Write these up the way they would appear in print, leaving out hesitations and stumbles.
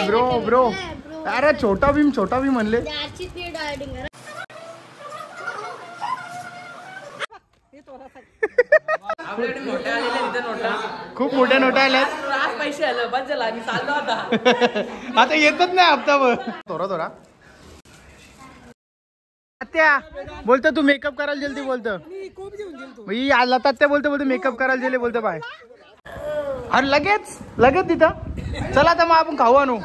Bro bro अरे छोटा भीम म्हणले. खूप मोठ्या नोटा आल्यात. पैसे आलं बस झाला मी चाललो आता. आता येतच नाही हप्ताभर. थोडा त्या बोलतो तू मेकअप करायला जल्दी बोलतो. त्या बोलतो मेकअप करायला गेले बोलतो बाय. अरे लगेच तिथं चला आता मग आपण खाऊ आणू.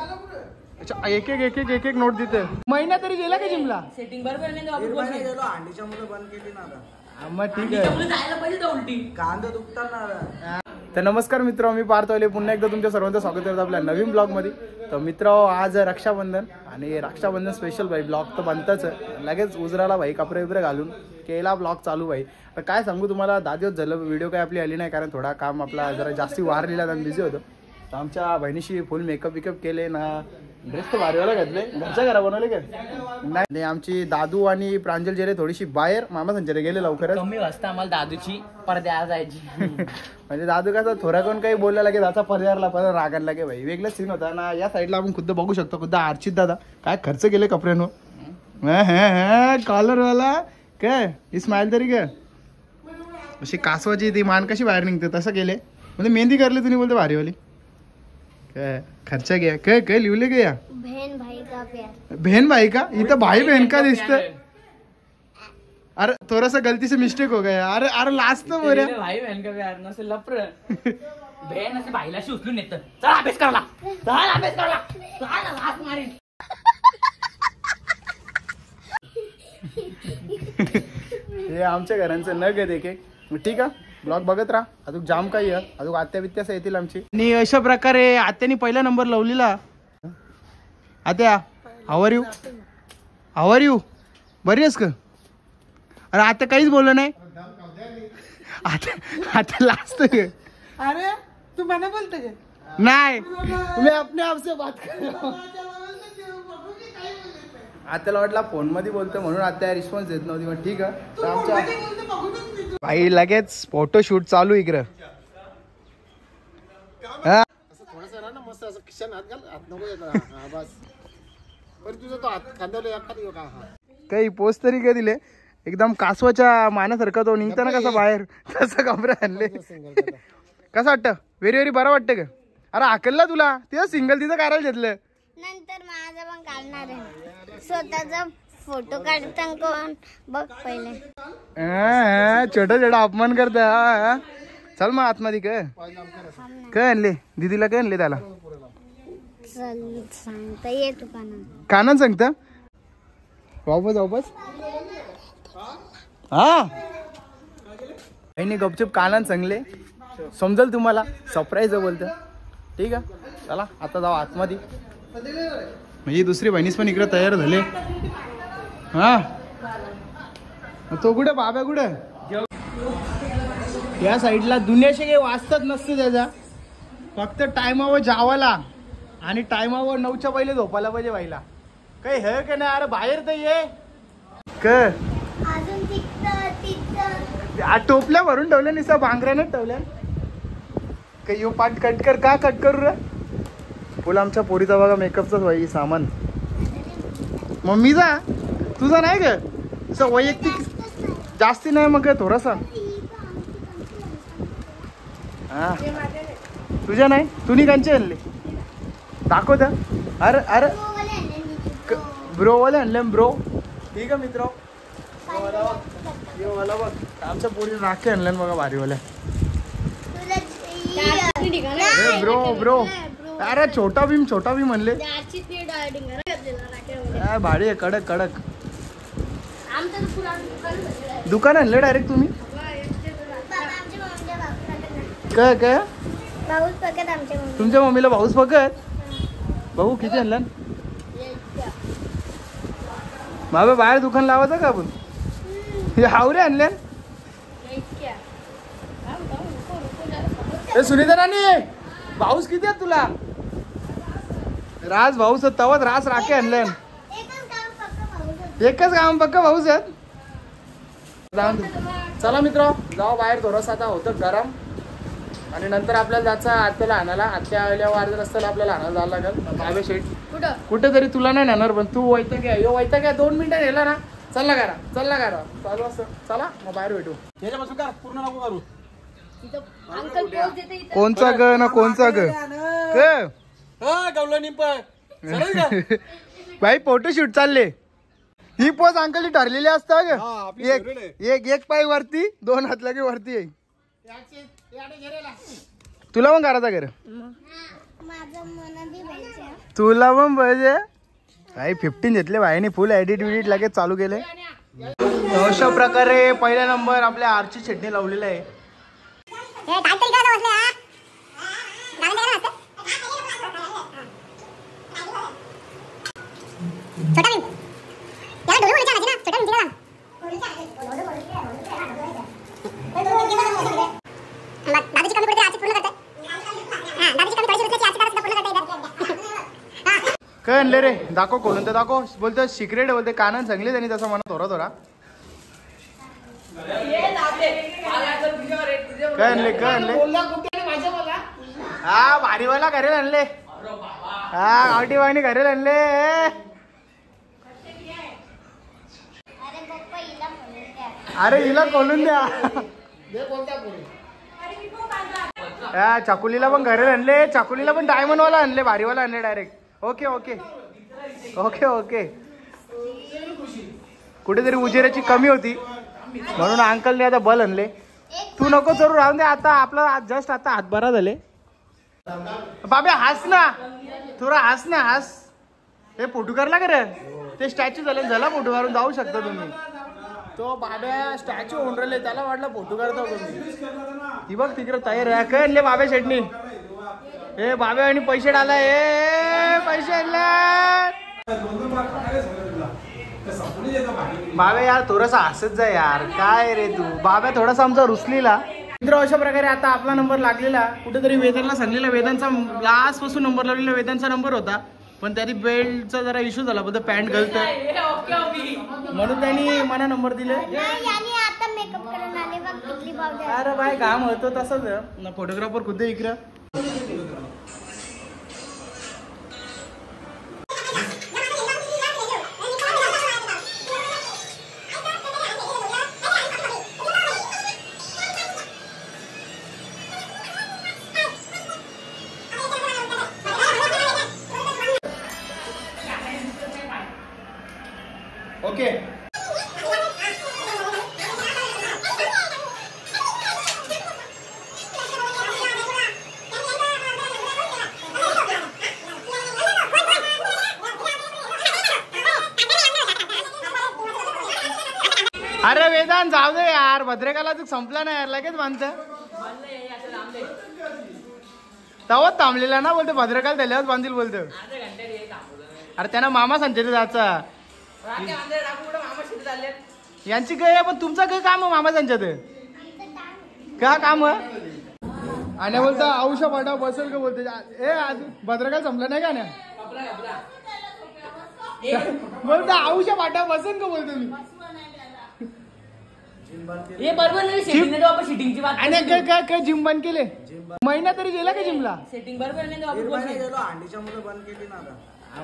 एक एक नोट देते. महिना तरी गेला का जिमला. सेटिंग बरोबर नाही. अंडीच्या मुलं बंद केली ना आता. मग ठीक आहे. जायला पाहिजे उलटी कांदा दुखतात. तर नमस्कार मित्र, मी पार्थ वाले पुन्हा एकदा तुमच्या सर्वांचं स्वागत करतो आपल्या नवीन ब्लॉगमध्ये. तर मित्र आज रक्षाबंधन आणि रक्षाबंधन स्पेशल भाई ब्लॉग तर बनताच. लगेच उजराला भाई कपडे वगैरे घालून केला ब्लॉग चालू भाई. तर काय सांगू तुम्हाला, 10 दिवस झालं व्हिडिओ काय आपली आली नाही कारण थोडा काम आपला जरा जास्ती वारलेला आणि बिझी होतो. तर आमच्या बहिणीशी फुल मेकअप केले ना. ड्रेस तर भारीवाला घातले. घरच्या घरा बनवले का नाही. आमची दादू आणि प्रांजल जेरे थोडीशी बाहेर मामा संचारे गेले लवकरच. कमी वाजता आम्हाला दादूची पडद्याला जायची. म्हणजे दादू कसा थोडा कोण काही बोलला लागे त्याचा पर्यायला पण रागायला लागे भाई. वेगळाच सीन होता ना. या साईडला आपण खुद्द बघू शकतो. खुद्द अर्चित दादा काय खर्च केले कपड्यांवर. कॉलरवाला काय स्माइल तरी काय अशी कासवाची ती मान कशी बाहेर निघते तसं केले. म्हणजे मेहंदी करली तुम्ही बोलते भारीवाली. काय खर्च गया काय लिवले गया. बहन भाई का इथं भाई बहन का दिसतं. अरे थोड़ा सा गलती से मिस्टेक हो गया. अरे लास्ट तो बोल भाई बहन का प्यार नसेल लपर. बहन असे भाईलाशी उचलून येतं. चल अभ्यास करायला. हे आमच्या घरांचं नग आहे एक. ठीक आहे ब्लॉग बघत राहा. अजून जाम काही आहे. अजून आत्या बित्यास येतील आमची. आणि अशा प्रकारे आत्यानी पहिला नंबर लावलेला. आत्या हावर यू बरी आहेस का. अरे आता काहीच बोललं नाही. आता लास्ट. अरे तू मला बोलते नाही मी अपने आप से बात कर. आत्याला वाटला फोन मध्ये बोलतो म्हणून आत्या रिस्पॉन्स देत नव्हती. मग ठीक आहे. तर आमच्या भाई लगेच फोटोशूट चालू इकडं. काही पोस्ट तरी काय दिले. एकदम कासवाच्या मानासारखा तो निघताना कसा बाहेर तसं कपडे आणले. कसं वाटतं. व्हेरी बरं वाटतं का. अरे हाकलला तुला ते सिंगल तिथं करायला घेतलं. नंतर माझा पण काढणार आहे. स्वतःचा फोटो काढताना कोण बघ पहिले. छोटा अपमान करता. चल मग आतमध्ये काय आणले दीदीला काय आणले त्याला सांगता येतो कानान सांगता. वापस हा गपचूप कानान सांगले. समजल तुम्हाला सरप्राईज बोलतं. ठीक आहे चला आता जाऊ आतमध्ये. म्हणजे दुसरी बहिणीस पण इकडे तयार झाले. हा तो कुठे बाब्या कुठे. या साईडला दुनियाशी काही वाचतात नसते त्याचा. फक्त टायमावर जावाला आणि टायमावर 9च्या पहिले झोपायला पाहिजे बाईला. काही हे का नाही. अरे बाहेर तर ये टोपल्या भरून ठेवल्या निसा भांगऱ्याने ठेवल्या. काही यो पाठ कट कर का कट करू रे. बोला आमच्या पोरीचा बघा मेकअपचाच भाई सामान. मम्मीचा तुझा नाही का असं वैयक्तिक जास्ती नाही मग थोडासा. हा तुझ्या नाही तुम्ही कांचे आणले दाखवत. अरे ब्रोवाले आणले ब्रो. ठीक आहे मित्र. मला बघ आमच्या पोरी राखे आणल्या बघा भारीवाल्या. ब्रो अरे छोटा भीम म्हणले. भारी आहे कडक दुकान आणलं डायरेक्ट तुम्ही. काय तुमच्या मम्मीला भाऊस फकत. भाऊ किती आणला. बाबा बाहेर दुकान लावायचं का आपण. हावरे आणल्या. सुनीता राणी भाऊस किती आहेत तुला. राज भाऊस तवत रास राखे आणल्या. एकच काम पक्का भाऊस आहेत. चला मित्र जाऊ बाहेर थोडंसं आता होतं गरम. आणि नंतर आपल्याला जायचं आत्याला आणायला. आत्या आल्यावर रस्त्याला आपल्याला आणायला जायला लागेल. बाबे शेठ कुठं तरी तुला नाही नेणार पण तू वैता घ्या यो वैता घ्या 2 मिनिटं नेला ना. चला करा चालू असं चला मग बाहेर भेटू. त्याच्यापासून कर पूर्ण नको करू. कोणचा ग ना कोणचा ग गवलं निंप भाई फोटोशूट चालले. ही पोच अंकलची ठरलेली असता ग. एक पाय वरती 2 हात लगे वरती आहे. तुला पण करायचा घर तुला पण पाहिजे भाई. 15 घेतले भाईने फुल एडिट लगेच चालू केले. अशा प्रकारे पहिला नंबर आपल्या आरची चटणी लावलेला आहे. काय आणले रे दाखव खोलून तर दाखव. बोलतो सिक्रेट बोलते कानान सांगले त्यांनी तसं म्हणा थोडा काय आणले हा भारीवाला घरेल आणले. हा गावठी वाणी घरेल आणले. अरे हिला खोलून द्या. चाकुलीला पण घरेल आणले. चाकुलीला पण डायमंड वाला आणले भारीवाला आणले डायरेक्ट. ओके कुठेतरी उजेराची कमी होती म्हणून अंकलने आता बल आणले. तू नको जरूर राहून दे. आता आपला जस्ट आता हातभरा झाले. बाबे हस ना थोडा हस. हे फोटो करला का रे. ते स्टॅच्यू झाला फोटो काढून जाऊ शकता तुम्ही. तो बाब्या स्टॅच्यू होऊन राहिले त्याला वाटलं फोटो करता तुम्ही. ती बघ तिकडे तयार आहे. काय आणले बाब्या शेटणी. ए बाब्या आणि पैसे डाला. पैसे आणले बाब्या यार थोडासा हसत जा यार. काय रे तू बाब्या थोडासा आमचा रुसलीला. मित्र अशा प्रकारे आता आपला नंबर लागलेला. कुठेतरी वेदांना सांगलेला. वेदांचा लास्ट पासून नंबर लावलेला वेदांचा नंबर होता पण त्याची बेल्टचा जरा इश्यू झाला. बोलतो पॅन्ट घालत म्हणून त्यांनी मला नंबर दिले. अरे बाय काम होतो तसंच. फोटोग्राफर खुद्द इकडं. ओके अरे वेदांत जाऊ दे यार. भद्रेकाला तू संपला नाही यार. लगेच बांधत तवाच थांबलेला ना. बोलतो भद्रेकाला त्याल्यावर बांधील बोलतो. अरे त्यांना मामा सांगते जायचा. यांची काय पण तुमचं काय काम मामा त्यांच्यात का काम. आणि बोलता औषध पाठवा बसेल का बोलते. ए आज भद्रकाल संपला नाही का ना. बोलता औषध पाठवा बसेल का बोलतो मी. हे बरोबर नाही. सेटिंगची बात काय जिम बंद केले. महिना तरी गेला का जिमला. सेटिंग बरोबर नाही. अंडीच्या मुलं बंद केली ना.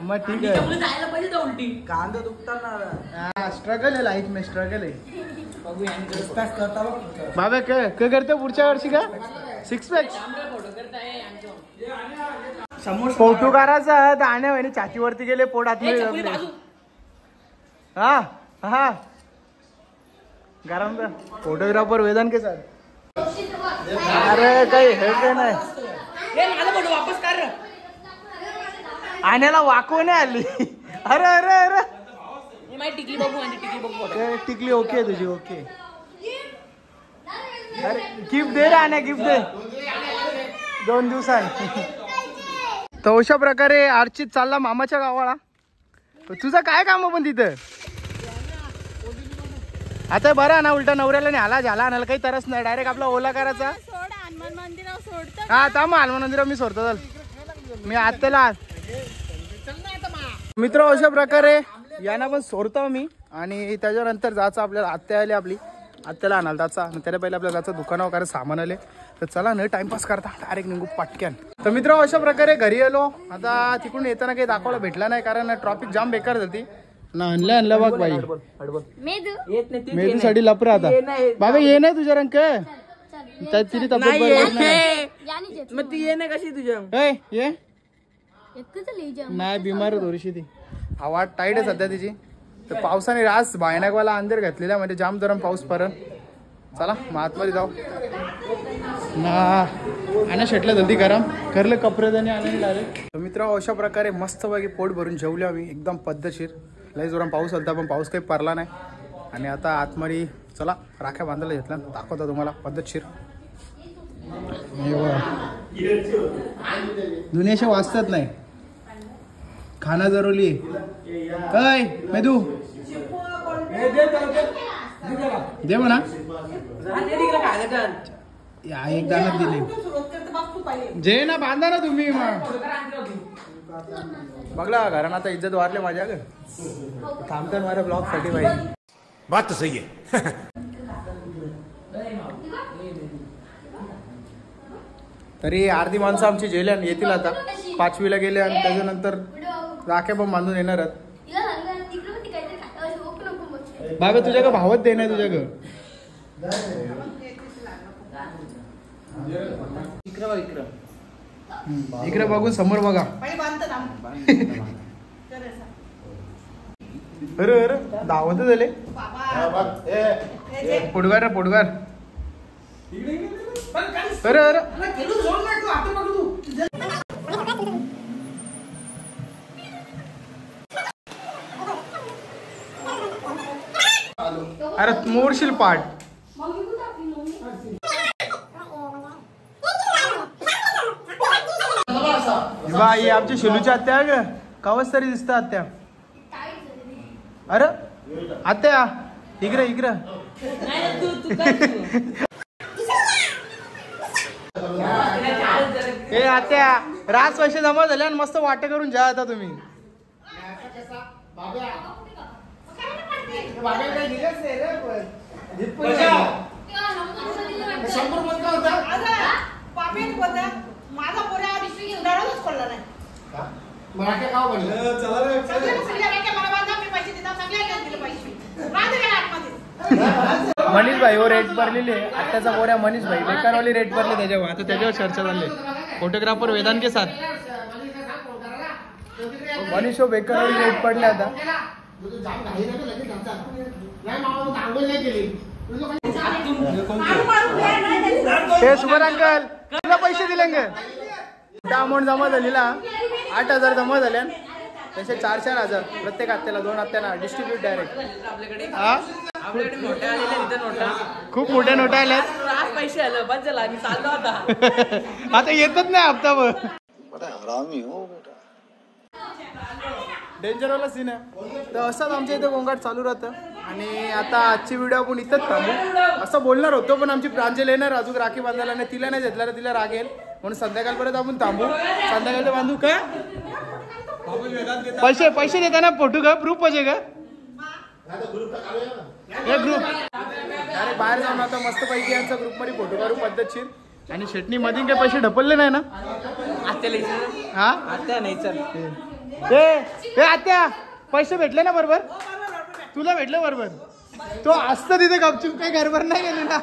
मग ठीक आहे. जायला पाहिजे उलटी कांदा दुखताना स्ट्रगल आहे लाईफ में स्ट्रगल आहे. बघू बाबा काय करतो पुढच्या वर्षी का 6 पॅक फोटो करायचा. दाण्या म्हणे छातीवरती गेले पोटात हा गरम फोटोग्राफर वेदांत के सर. अरे काही हे काय नाही. वापस कर. आण्याला वाकव नाही आली. अरे अरे अरे टिकली बघू. टिकली ओके तुझी ओके. अरे गिफ्ट दे रे आण्या गिफ्ट दे 2 दिवसांनी. तर अशा प्रकारे अर्चित चालला मामाच्या गावाला. तुझं काय काम पण तिथं. आता बरं ना उलटा नवऱ्याला नाही आला झाला आणायला काही तरच नाही. डायरेक्ट आपला ओला करायचा. हा थांब हनुमान मंदिरावर मी सोडतो. चल मी आत्याला. मित्र अशा प्रकारे यांना पण सोडतो मी. आणि त्याच्यानंतर जायचं आपल्याला आत्या आली आपली. आत्याला आणाल जायचा. त्याला पहिले आपल्याला जायचं दुकानावर कारण सामान आले. तर चला न टाइमपास करता डायरेक्ट निघू पटक्यान. तर मित्र अशा प्रकारे घरी आलो. आता तिकडून येताना काही दाखवायला भेटला नाही कारण ट्रॉफिक जाम बेकार झाली ना. आणलं बघ बाई मेदूसाठी लपरा आता बाबा ये नाही तुझ्या रंग तिने तब्येत मग ती ये ना कशी तुझ्या ये नाही बिमार थोडीशी ती. हवा टाईट आहे सध्या तिची. तर पावसाने रास भयानकवाला अंधेर घातलेला म्हणजे जाम गरम पाऊस परत. चला मग आतमध्ये जाऊ ना. आणि शेटला जल्दी गरम करलं कपडे त्याने आणायला लागले. तर मित्र अशा प्रकारे मस्तपैकी पोट भरून जेवले आम्ही एकदम पद्धतशीर. लय जोरात पाऊस आलता पण पाऊस काही पडला नाही. आणि आता आतमध्ये चला राख्या बांधायला घेतला दाखवता तुम्हाला पद्धतशीर. दुनियाशी वाचतात नाही खाना जरुरी काय मेदू दे म्हणा या एक दाना दिले जे ना बांधा ना तुम्ही मग बघला घरानं आता इज्जत वारले माझ्या ग थांबतात माझ्या ब्लॉग साठी भाई. बात तो सही है. तरी अर्धी माणसं आमची जेल्यान येतील आता 5वीला गेले आणि त्याच्यानंतर राख्या पण बांधून येणार. बाबा तुझ्या का भावच दे नाही तुझ्या ग इकडे बघून समोर बघा. अरे अरे धावत झाले पोटगार पोटगार. अरे अरे अरे मोडशील पाठ. बाई आमची शिलूच्या आत्या ग कवच तरी दिसत आत्या. अरे आत्या इकडे इकडे ए आत्या रास पैसे जमा झाले आणि मस्त वाटे करून जा आता तुम्ही. मनीष भाई वो रेट भरलेली आहे आत्याचा पोऱ्या मनीष भाई बेकारवाली रेट भरले त्याच्यावर. आता त्याच्यावर चर्चा झाली. फोटोग्राफर वेदांत के साथ मनीष हो बेकारवाली रेट पडले आता. शुभर अंकल तुला पैसे दिले त्या अमाऊंट जमा झालेला 8,000 जमा झाल्या. तसे 4,000 प्रत्येक हप्त्याला 2 हप्त्याला डिस्ट्रीब्यूट डायरेक्ट. आपल्याकडे मोठ्या आलेल्या तिथे नोटा खूप मोठ्या नोटा आल्यात. पैसे आलं बस झाला मी चाललो आता. आता येतच नाही हप्ताभर. डेंजरवाला सीन आहे. तर असंच आमच्या इथे गोंगाट चालू राहतं. आणि आता आजची व्हिडिओ आपण इथंच थांबू असं बोलणार होतो पण आमची प्रांजल येणार अजून राखी बांधायला नाही. तिला नाही घेतला तिला रागेल म्हणून संध्याकाळपर्यंत आपण थांबू. संध्याकाळचं बांधू का पैसे देताना फोटो का प्रूफ पाहिजे का हे ग्रुप अरे बाहेर जाऊन आता मस्त पैकी यांचा ग्रुपमध्ये फोटो काढू पद्धतशीर. आणि शेटणी मध्ये काही पैसे ढपलले नाही ना हा आत्या नाही चल ए आत्या पैसे भेटले ना बरोबर तुला भेटलं बरोबर. तो असतं तिथे गपचूप काही गडबड नाही गेली ना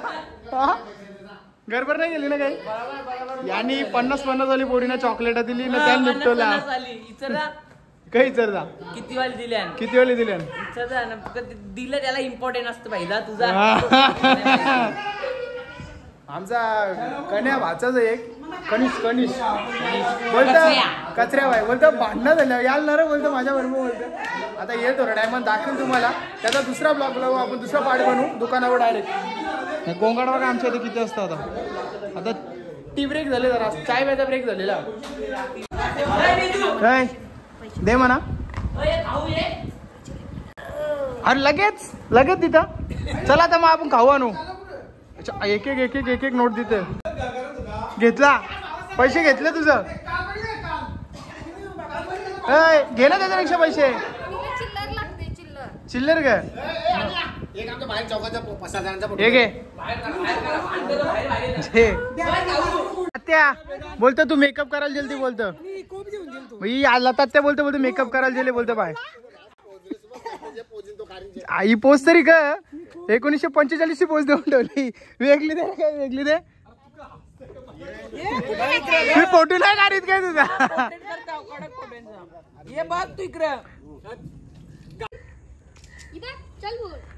गडबड नाही गेली ना काही. यांनी 50 वाली पोरीना चॉकलेट दिली ना त्या निपटवला काही विचारता किती वाली दिल्या किती वेळी दिल्या दिलं त्याला इम्पॉर्टंट असतं पाहिजे तुझा. आमचा कन्या भाचाच एक कनिष बोलतो कचऱ्या बाई बोलतो भांडणं झालं याल ना रे बोलतो माझ्या बरोबर बोलतो. आता येतो रे डायमंड दाखवेल तुम्हाला त्याचा दुसरा ब्लॉग लावू आपण दुसरा पार्ट बनवू दुकानावर डायरेक्ट. गोंगाट बघा आमच्या इथे किती असतं आता टी ब्रेक झाले जरा चाय प्यायचा ब्रेक झालेला काय दे म्हणा. अरे लगेच तिथं चला आता मग आपण खाऊ आणू. एक एक नोट देते घेतला पैसे घेतले तुझं घे ना त्याच्यापेक्षा पैसे चिल्लर का एक आमच्या बाहेर चौकाचा 5 जणांचा हे घे त्या बोलतो तू मेकअप करायला जल्दी बोलतो भाई आला त्या बोलतो मेकअप करायला गेले बोलतो बाय आई पोच तरी का 1945 ची पोच देऊन ठेवली वेगळी दे काय वेगळी दे फोटो नाही काढीत काय तुझा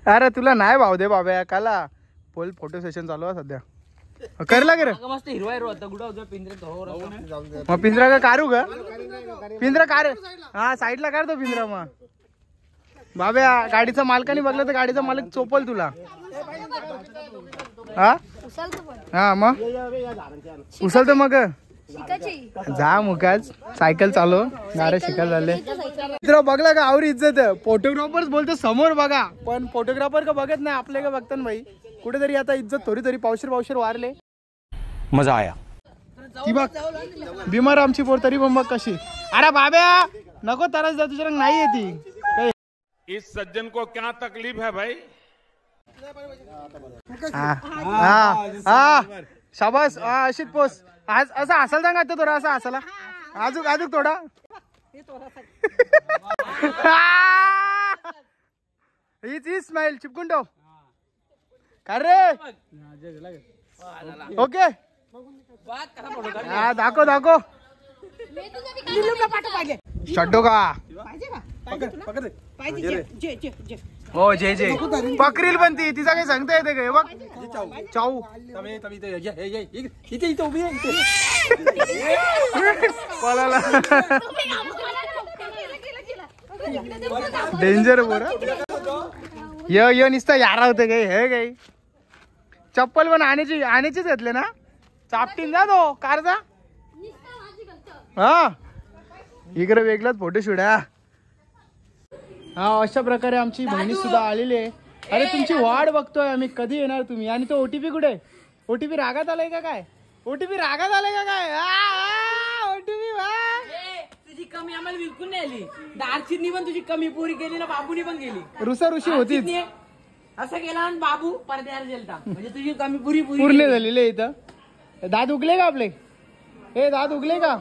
अरे तुला नाही भाव दे बाबा काला पोल फोटो सेशन चालू आहे सध्या करला गे रे मस्त हिरवा हिरवा दगड होता पिंजऱ्यात मग पिंजरा का काढू का पिंजरा काढ हा साईडला काढतो पिंजरा मग बाबा गाडीचा मालकाने बघलं तर गाडीचा मालक चोपल तुला हा हा मग उचलतो मग जा मुकाच सायकल चालव गाड्या शिकायला झाले मित्र बघला का आवरी इज्जत फोटोग्राफर बोलतो समोर बघा पण फोटोग्राफर का बघत नाही आपले का बघतात भाई कुठेतरी आता इज्जत थोडी तरी पावशेर वारले मजा आया ती बघ बिमार आमची पोर तरी पण बघ कशी अरे बाब्या नको तरच जा तुझ्या नाही येते इस सज्जन को क्या तकलीफ है भाई शाबास अशीच पोस आज असं हसायला सांगा तो थोडा असा हसायला अजूक थोडा हीच स्माइल चिपकून ठेव का रे ओके दाखव शड्डो का हो जे पकरील पण ती तिचा काही सांगता येते का बघ चाऊ पळाला डेंजर बोर य निसता यारा होते काही हे काही चप्पल पण आणायचीच घेतले ना चापटीन जा तो कारचा हा इकडे वेगळाच फोटोशूट हा अशा प्रकारे आमची बहिणी सुद्धा आलेली आहे अरे तुमची वाट बघतोय आम्ही कधी येणार तुम्ही आणि तो ओटीपी कुठे ओटीपी रागात आलाय का काय ओटीपी तुझी कमी आम्हाला विकून नाही आली दारचिनी पण तुझी कमी पुरी केली ना बाबूनी पण गेली रुसा ऋषी होती असं केला आणि बाबू परद्यावर गेलता म्हणजे तुझी कमी पुरी पूर्ण झालेली आहे इथं दात उगले का आपले हे दात उगले का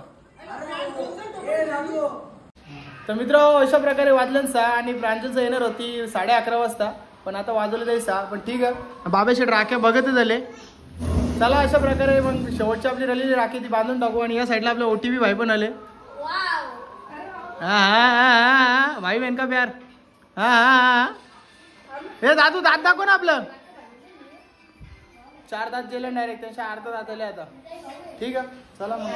तर मित्र अशा प्रकारे वाजलं 6 आणि प्रांजलचं येणार होती 11:30 वाजता पण आता वाजवलं तरी 6 पण ठीक आहे बाबा शेठ राख्या बघतच झाले चला अशा प्रकारे मग शेवटची आपली राहिलेली राखी ती बांधून टाकू आणि या साईडला आपले ओटीपी भाई पण आले हा भाई बहन का प्यार हा हे दादू दात दाखव ना आपलं 4 दात गेले डायरेक्ट त्यांच्या अर्धा दात आले आता ठीक आहे चला मग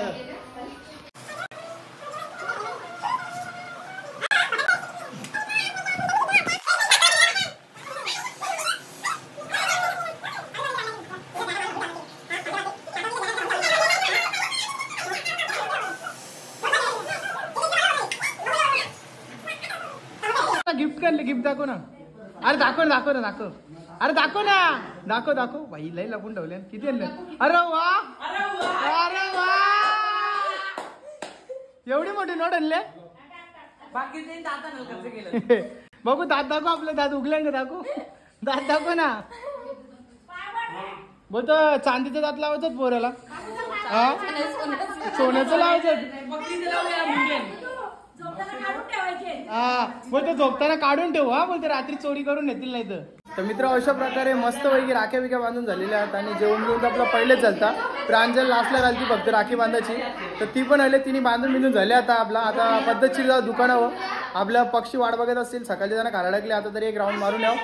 गिफ्ट करले गिफ्ट दाखव ना अरे दाखव अरे दाखव भाई लय लपून ठेवले किती आणले अरे वा एवढी मोठी नोट आणले बाकी खर्च केलं बघू दात दाखव आपले दात उगले का दात दाखव ना बोलतो चांदीचे दात लावायचं पोराला हा सोन्याचं लावायचं हा बोलतो झोपताना काढून ठेवू हा बोलतो रात्री चोरी करून नेतील नाही तर मित्र अशा प्रकारे मस्त पैकी राख्या बिख्या बांधून झालेल्या आहेत आणि जेवण घेऊन आपला पहिलेच चालता प्रांजल लास्टला घालती फक्त राखी बांधायची तर ती पण आले तिने बांधून झाले आता पद्धतशीर जाऊ दुकानावर आपल्या पक्षी वाट बघत असतील सकाळचे जण काराडकले आता तरी एक राऊंड मारून यावं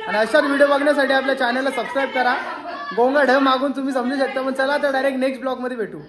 आणि अशाच व्हिडिओ बघण्यासाठी आपल्या चॅनलला सबस्क्राईब करा गोंगा ढ मागून तुम्ही समजू शकता पण चला तर डायरेक्ट नेक्स्ट ब्लॉग मध्ये भेटू